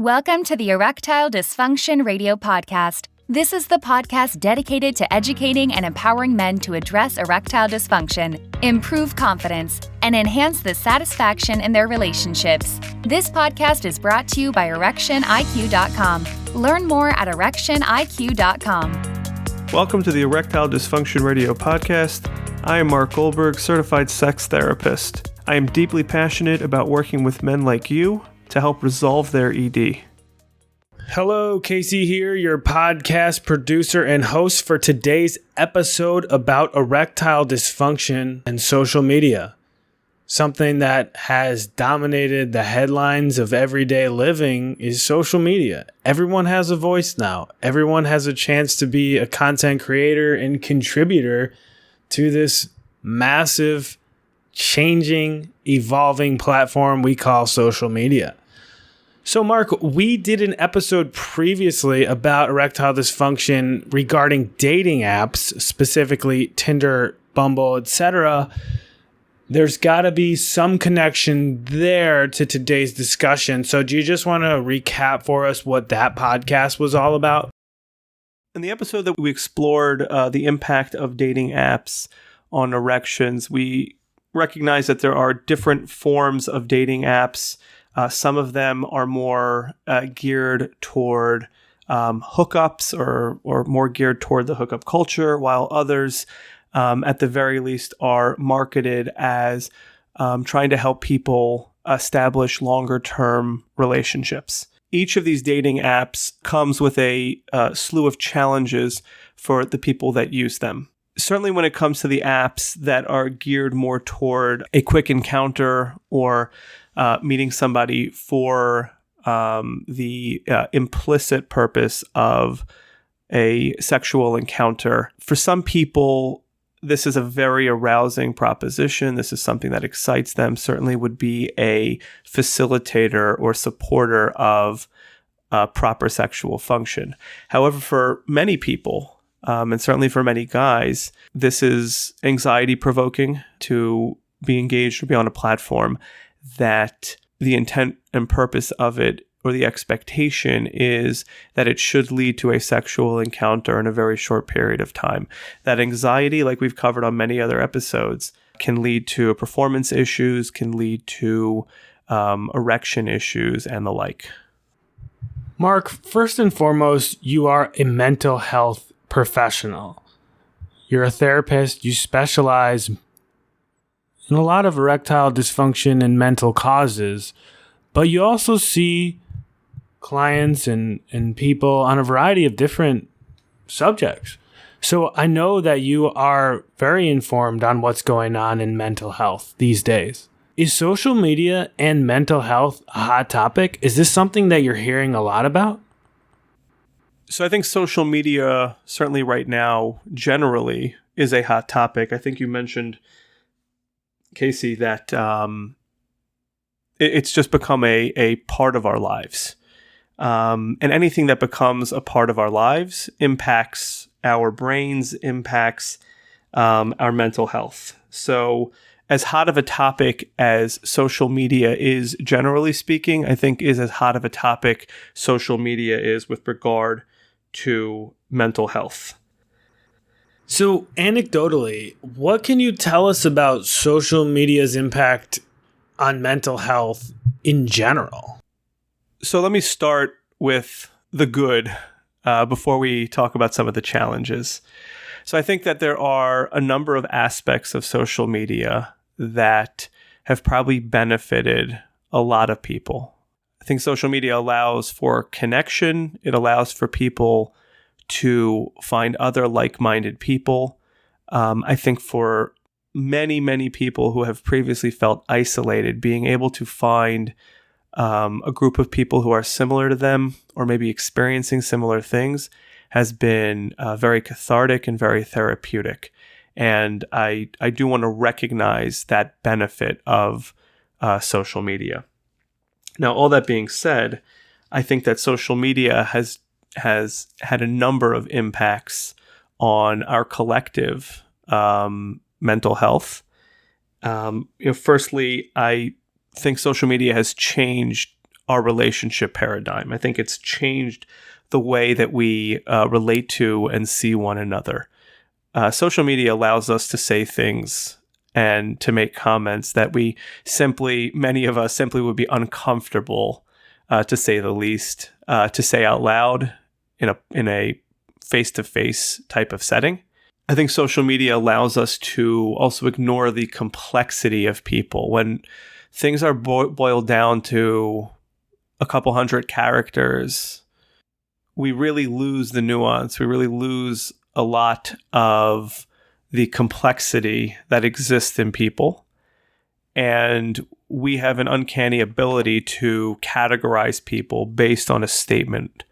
Welcome to the Erectile Dysfunction Radio Podcast. This is the podcast dedicated to educating and empowering men to address erectile dysfunction, improve confidence, and enhance the satisfaction in their relationships. This podcast is brought to you by ErectionIQ.com. Learn more at ErectionIQ.com. Welcome to the Erectile Dysfunction Radio Podcast. I am Mark Goldberg, certified sex therapist. I am deeply passionate about working with men like you to help resolve their ED. Hello, Casey here, your podcast producer and host for today's episode about erectile dysfunction and social media. Something that has dominated the headlines of everyday living is social media. Everyone has a voice now. Everyone has a chance to be a content creator and contributor to this massive, changing, evolving platform we call social media. So, Mark, we did an episode previously about erectile dysfunction regarding dating apps, specifically Tinder, Bumble, etc. There's got to be some connection there to today's discussion. So do you just want to recap for us what that podcast was all about? In the episode that we explored the impact of dating apps on erections, we recognize that there are different forms of dating apps. Some of them are more geared toward hookups or more geared toward the hookup culture, while others, at the very least, are marketed as trying to help people establish longer-term relationships. Each of these dating apps comes with a slew of challenges for the people that use them. Certainly when it comes to the apps that are geared more toward a quick encounter or meeting somebody for the implicit purpose of a sexual encounter. For some people, this is a very arousing proposition. This is something that excites them, certainly would be a facilitator or supporter of proper sexual function. However, for many people, and certainly for many guys, this is anxiety-provoking to be engaged or be on a platform that the intent and purpose of it, or the expectation, is that it should lead to a sexual encounter in a very short period of time. That anxiety, like we've covered on many other episodes, can lead to performance issues, can lead to erection issues, and the like. Mark, first and foremost, you are a mental health professional. You're a therapist. You specialize in a lot of erectile dysfunction and mental causes, but you also see clients and people on a variety of different subjects. So I know that you are very informed on what's going on in mental health these days. Is social media and mental health a hot topic? Is this something that you're hearing a lot about? So I think social media, certainly right now, generally is a hot topic. I think you mentioned, Casey, that it's just become a part of our lives. And anything that becomes a part of our lives impacts our brains, impacts our mental health. So as hot of a topic as social media is, generally speaking, I think is as hot of a topic social media is with regard to mental health. So anecdotally, what can you tell us about social media's impact on mental health in general? So let me start with the good before we talk about some of the challenges. So I think that there are a number of aspects of social media that have probably benefited a lot of people. I think social media allows for connection. It allows for people to find other like-minded people. I think for many, many people who have previously felt isolated, being able to find a group of people who are similar to them or maybe experiencing similar things has been very cathartic and very therapeutic. And I do want to recognize that benefit of social media. Now, all that being said, I think that social media has had a number of impacts on our collective mental health. Firstly, I think social media has changed our relationship paradigm. I think it's changed the way that we relate to and see one another. Social media allows us to say things and to make comments that many of us simply would be uncomfortable, to say the least, to say out loud in a face-to-face type of setting. I think social media allows us to also ignore the complexity of people. When things are boiled down to a couple hundred characters, we really lose the nuance. We really lose a lot of the complexity that exists in people. And we have an uncanny ability to categorize people based on a statement.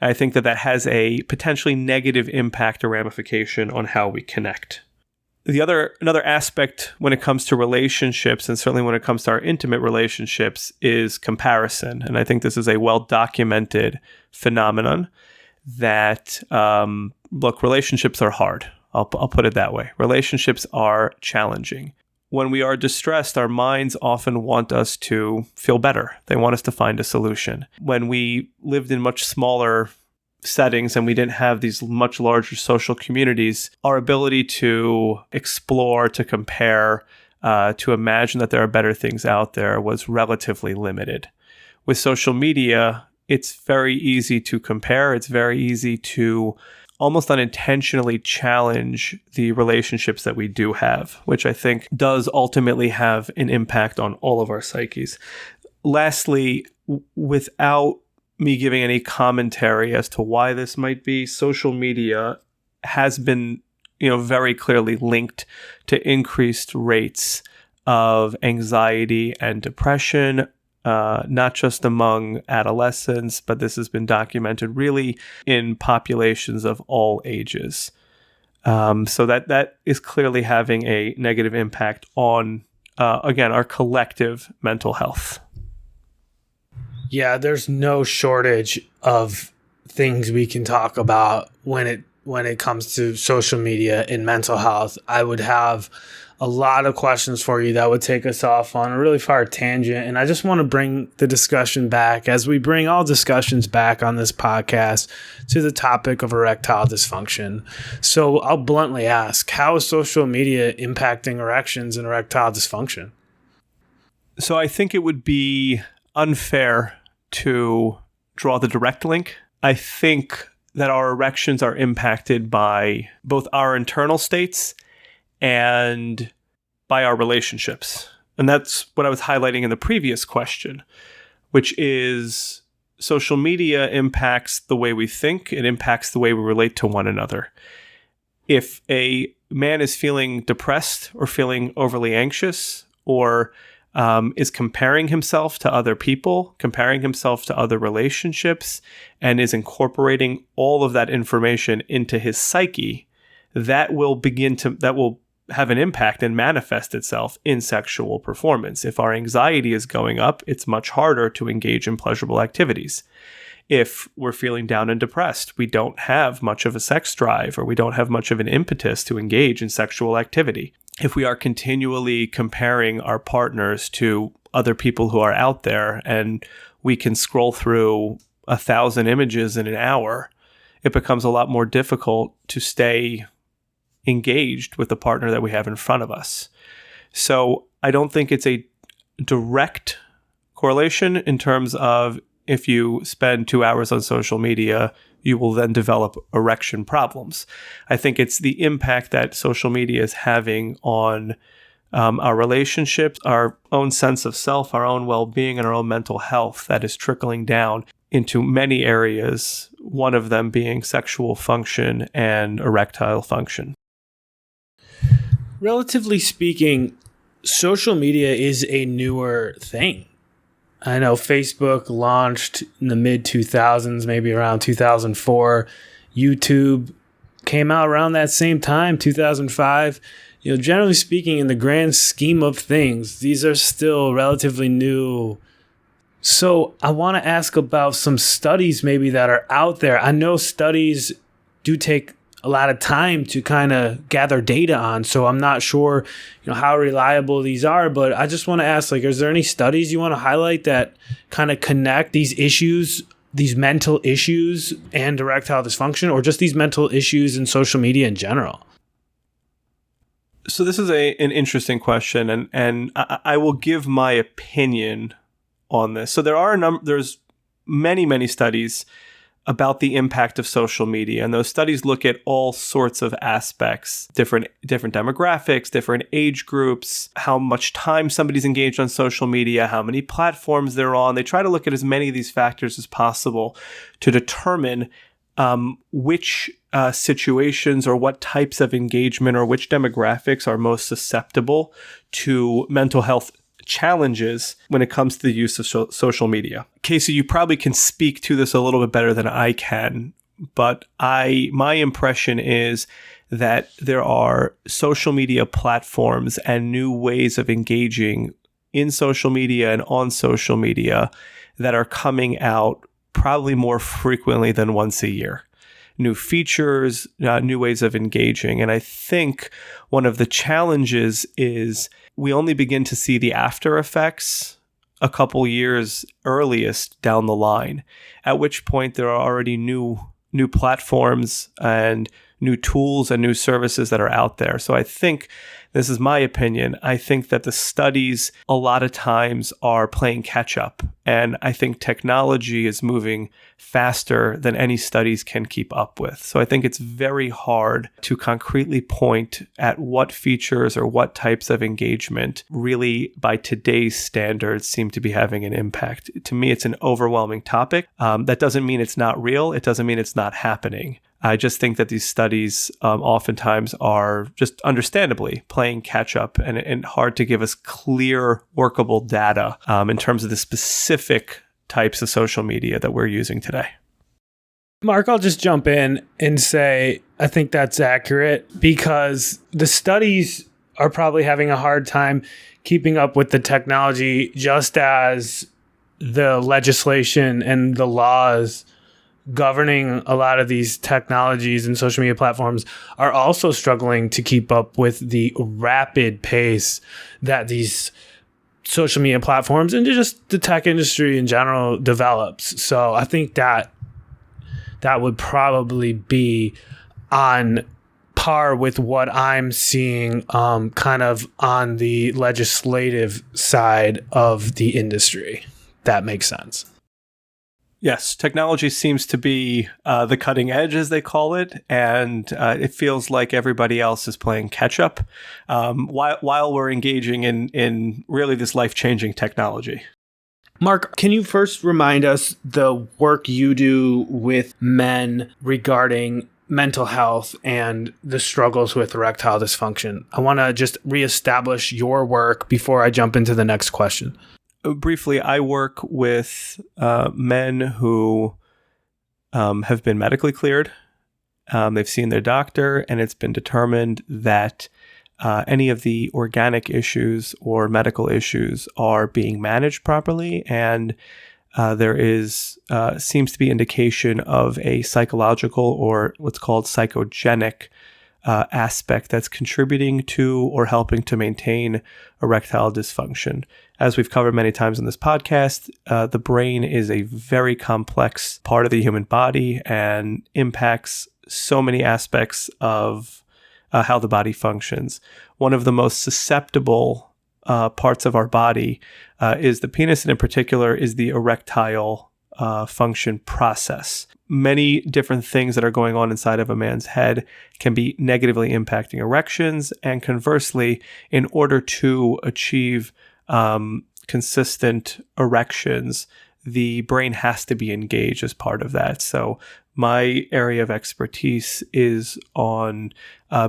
And I think that has a potentially negative impact or ramification on how we connect. Another aspect when it comes to relationships, and certainly when it comes to our intimate relationships, is comparison. And I think this is a well-documented phenomenon that, relationships are hard. I'll put it that way. Relationships are challenging. When we are distressed, our minds often want us to feel better. They want us to find a solution. When we lived in much smaller settings and we didn't have these much larger social communities, our ability to explore, to compare, to imagine that there are better things out there was relatively limited. With social media, it's very easy to compare. It's very easy to almost unintentionally challenge the relationships that we do have, which I think does ultimately have an impact on all of our psyches. Lastly, without me giving any commentary as to why this might be, social media has been, very clearly linked to increased rates of anxiety and depression, not just among adolescents, but this has been documented really in populations of all ages. So that is clearly having a negative impact on, again, our collective mental health. Yeah, there's no shortage of things we can talk about when it comes to social media and mental health. I would have a lot of questions for you that would take us off on a really far tangent. And I just want to bring the discussion back, as we bring all discussions back on this podcast, to the topic of erectile dysfunction. So I'll bluntly ask, how is social media impacting erections and erectile dysfunction? So I think it would be unfair to draw the direct link. I think that our erections are impacted by both our internal states and by our relationships. And that's what I was highlighting in the previous question, which is social media impacts the way we think. It impacts the way we relate to one another. If a man is feeling depressed or feeling overly anxious, or is comparing himself to other people, comparing himself to other relationships, and is incorporating all of that information into his psyche, that will have an impact and manifest itself in sexual performance. If our anxiety is going up, it's much harder to engage in pleasurable activities. If we're feeling down and depressed, we don't have much of a sex drive, or we don't have much of an impetus to engage in sexual activity. If we are continually comparing our partners to other people who are out there, and we can scroll through 1,000 images in an hour, it becomes a lot more difficult to stay engaged with the partner that we have in front of us. So I don't think it's a direct correlation in terms of if you spend 2 hours on social media, you will then develop erection problems. I think it's the impact that social media is having on our relationships, our own sense of self, our own well-being, and our own mental health that is trickling down into many areas, one of them being sexual function and erectile function. Relatively speaking, social media is a newer thing. I know Facebook launched in the mid-2000s, maybe around 2004. YouTube came out around that same time, 2005. Generally speaking, in the grand scheme of things, these are still relatively new. So I want to ask about some studies maybe that are out there. I know studies do take a lot of time to kind of gather data on. So I'm not sure, how reliable these are, but I just want to ask, is there any studies you want to highlight that kind of connect these issues, these mental issues and erectile dysfunction, or just these mental issues in social media in general? So this is an interesting question, and I will give my opinion on this. So there's many studies about the impact of social media, and those studies look at all sorts of aspects, different demographics, different age groups, how much time somebody's engaged on social media, how many platforms they're on. They try to look at as many of these factors as possible to determine which situations or what types of engagement or which demographics are most susceptible to mental health challenges when it comes to the use of social media. Casey, you probably can speak to this a little bit better than I can, but my impression is that there are social media platforms and new ways of engaging in social media and on social media that are coming out probably more frequently than once a year. New features, new ways of engaging. And I think one of the challenges is we only begin to see the after effects a couple years earliest down the line, at which point there are already new platforms and new tools and new services that are out there. So I think, this is my opinion, I think that the studies a lot of times are playing catch up. And I think technology is moving faster than any studies can keep up with. So I think it's very hard to concretely point at what features or what types of engagement really, by today's standards, seem to be having an impact. To me, it's an overwhelming topic. That doesn't mean it's not real. It doesn't mean it's not happening. I just think that these studies oftentimes are just understandably playing catch up and hard to give us clear, workable data in terms of the specific types of social media that we're using today. Mark, I'll just jump in and say I think that's accurate because the studies are probably having a hard time keeping up with the technology, just as the legislation and the laws governing a lot of these technologies and social media platforms are also struggling to keep up with the rapid pace that these social media platforms and just the tech industry in general develops. So I think that would probably be on par with what I'm seeing kind of on the legislative side of the industry. That makes sense. Yes, technology seems to be the cutting edge, as they call it, and it feels like everybody else is playing catch up while we're engaging in really this life-changing technology. Mark, can you first remind us the work you do with men regarding mental health and the struggles with erectile dysfunction? I want to just reestablish your work before I jump into the next question. Briefly, I work with men who have been medically cleared. They've seen their doctor, and it's been determined that any of the organic issues or medical issues are being managed properly, and there seems to be indication of a psychological or what's called psychogenic aspect that's contributing to or helping to maintain erectile dysfunction. As we've covered many times in this podcast, the brain is a very complex part of the human body and impacts so many aspects of how the body functions. One of the most susceptible parts of our body is the penis, and in particular is the erectile function process. Many different things that are going on inside of a man's head can be negatively impacting erections, and conversely, in order to achieve consistent erections, the brain has to be engaged as part of that. So my area of expertise is on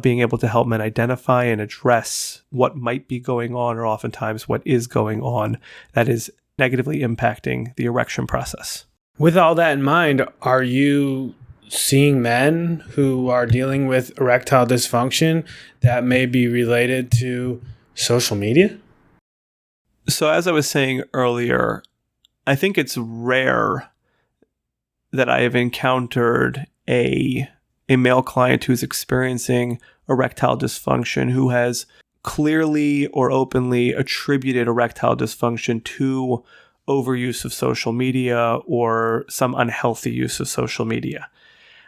being able to help men identify and address what might be going on, or oftentimes what is going on, that is negatively impacting the erection process. With all that in mind, are you seeing men who are dealing with erectile dysfunction that may be related to social media? So as I was saying earlier, I think it's rare that I have encountered a a male client who's experiencing erectile dysfunction who has clearly or openly attributed erectile dysfunction to overuse of social media or some unhealthy use of social media.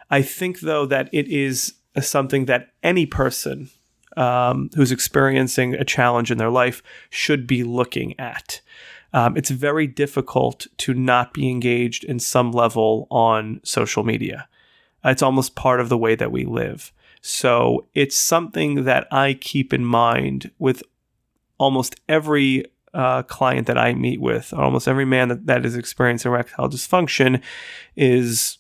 I think, though, that it is something that any person who's experiencing a challenge in their life should be looking at. It's very difficult to not be engaged in some level on social media. It's almost part of the way that we live. So it's something that I keep in mind with almost every client that I meet with, almost every man that is experiencing erectile dysfunction, is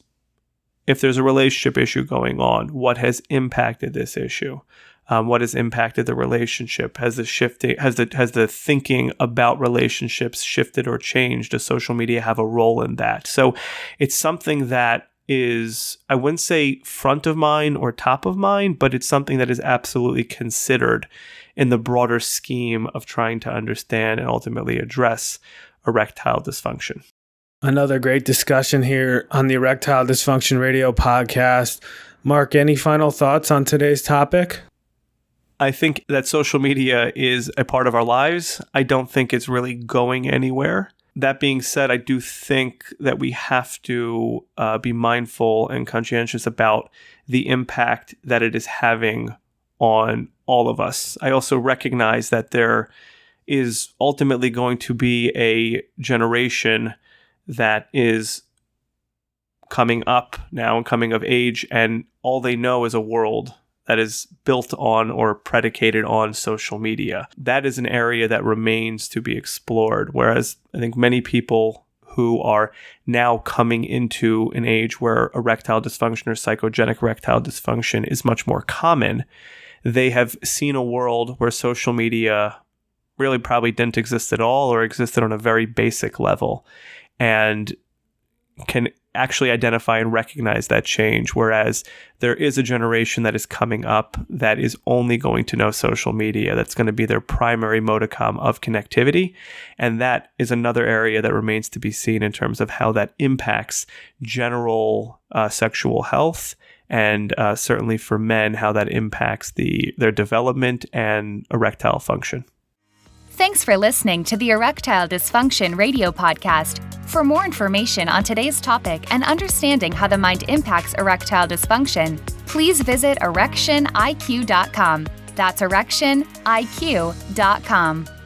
if there's a relationship issue going on, what has impacted this issue? What has impacted the relationship? Has the thinking about relationships shifted or changed? Does social media have a role in that? So it's something that is, I wouldn't say front of mind or top of mind, but it's something that is absolutely considered in the broader scheme of trying to understand and ultimately address erectile dysfunction. Another great discussion here on the Erectile Dysfunction Radio Podcast. Mark, any final thoughts on today's topic? I think that social media is a part of our lives. I don't think it's really going anywhere. That being said, I do think that we have to be mindful and conscientious about the impact that it is having on all of us. I also recognize that there is ultimately going to be a generation that is coming up now and coming of age, and all they know is a world that is built on or predicated on social media. That is an area that remains to be explored, whereas I think many people who are now coming into an age where erectile dysfunction or psychogenic erectile dysfunction is much more common, they have seen a world where social media really probably didn't exist at all or existed on a very basic level, and can actually identify and recognize that change, whereas there is a generation that is coming up that is only going to know social media. That's going to be their primary modicum of connectivity, and that is another area that remains to be seen in terms of how that impacts general sexual health, and certainly for men, how that impacts their development and erectile function. Thanks for listening to the Erectile Dysfunction Radio Podcast. For more information on today's topic and understanding how the mind impacts erectile dysfunction, please visit erectioniq.com. That's erectioniq.com.